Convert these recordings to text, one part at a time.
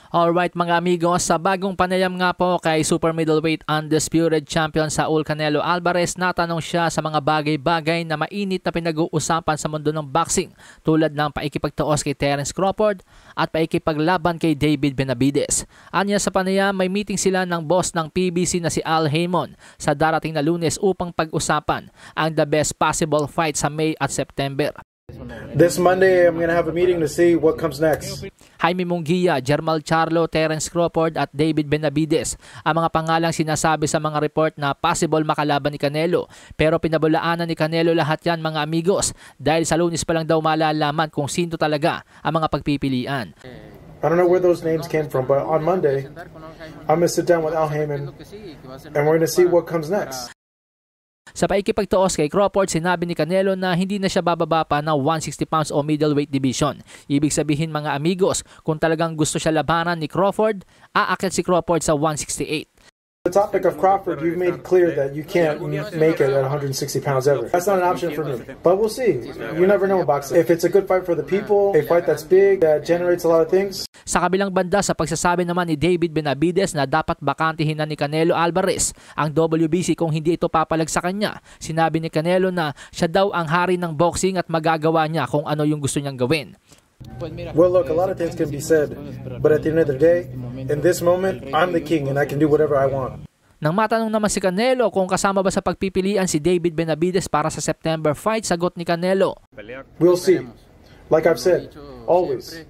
Alright mga amigos, sa bagong panayam nga po kay Super Middleweight Undisputed Champion Saul Canelo Alvarez, natanong siya sa mga bagay-bagay na mainit na pinag-uusapan sa mundo ng boxing tulad ng paikipagtaos kay Terence Crawford at paikipaglaban kay David Benavidez. Anya sa panayam, may meeting sila ng boss ng PBC na si Al Haymon sa darating na Lunes upang pag-usapan ang the best possible fight sa May at September. This Monday, I'm going to have a meeting to see what comes next. Jaime Munguia, Jermall Charlo, Terence Crawford at David Benavidez ang mga pangalang sinasabi sa mga report na possible makalaban ni Canelo. Pero pinabulaanan ni Canelo lahat yan mga amigos dahil sa Lunes pa lang daw malalaman kung sino talaga ang mga pagpipilian. I don't know where those names came from, but on Monday, I'm going to sit down with Al Haymon and we're going to see what comes next. Sa paikipagtaos kay Crawford, sinabi ni Canelo na hindi na siya bababa pa ng 160 pounds o middleweight division. Ibig sabihin mga amigos, kung talagang gusto siya labanan ni Crawford, aakyat si Crawford sa 168. The topic of Crawford, you've made clear that you can't make it at 160 pounds ever. That's not an option for me. But we'll see. You never know in boxing. If it's a good fight for the people, a fight that's big, that generates a lot of things. Sa kabilang banda, sa pagsasabi naman ni David Benavidez na dapat bakantihin na ni Canelo Alvarez ang WBC kung hindi ito papalag sa kanya, sinabi ni Canelo na siya daw ang hari ng boxing at magagawa niya kung ano yung gusto niyang gawin. Well, look, a lot of things can be said, but at the end of the day, in this moment, I'm the king and I can do whatever I want. Nang matanong naman si Canelo kung kasama ba sa pagpipilian si David Benavidez para sa September fight, sagot ni Canelo, we'll see. Like I've said, always,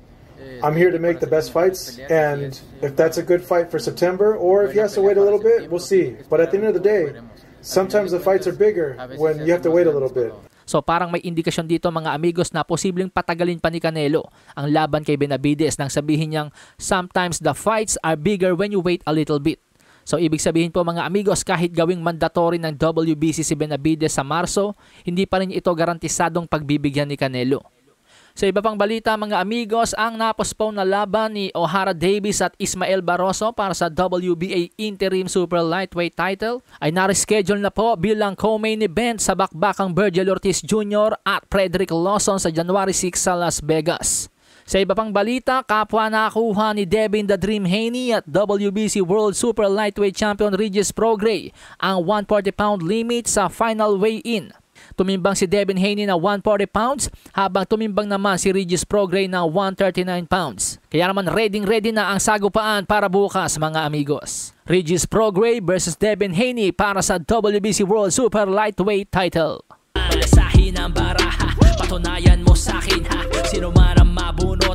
I'm here to make the best fights, and if that's a good fight for September, or if he has to wait a little bit, we'll see. But at the end of the day, sometimes the fights are bigger when you have to wait a little bit. So parang may indikasyon dito mga amigos na posibleng patagalin pa ni Canelo ang laban kay Benavidez nang sabihin niyang sometimes the fights are bigger when you wait a little bit. So ibig sabihin po mga amigos, kahit gawing mandatory ng WBC si Benavidez sa Marso, hindi pa rin ito garantisadong pagbibigyan ni Canelo. Sa iba pang balita mga amigos, ang napospone na laban ni Ohara Davies at Ismael Barroso para sa WBA Interim Super Lightweight title ay nareschedule na po bilang co-main event sa bakbakang Virgil Ortiz Jr. at Frederick Lawson sa January 6 sa Las Vegas. Sa iba pang balita, kapwa nakakuha ni Devin The Dream Haney at WBC World Super Lightweight Champion Regis Prograis ang 140-pound limit sa final weigh-in. Tumimbang si Devin Haney na 140 pounds habang tumimbang naman si Regis Prograis na 139 pounds. Kaya naman ready na ang sagupaan para bukas mga amigos. Regis Prograis versus Devin Haney para sa WBC World Super Lightweight title. Alasahin ang baraha, patunayan mo sa akin ha, sino man ang mabuno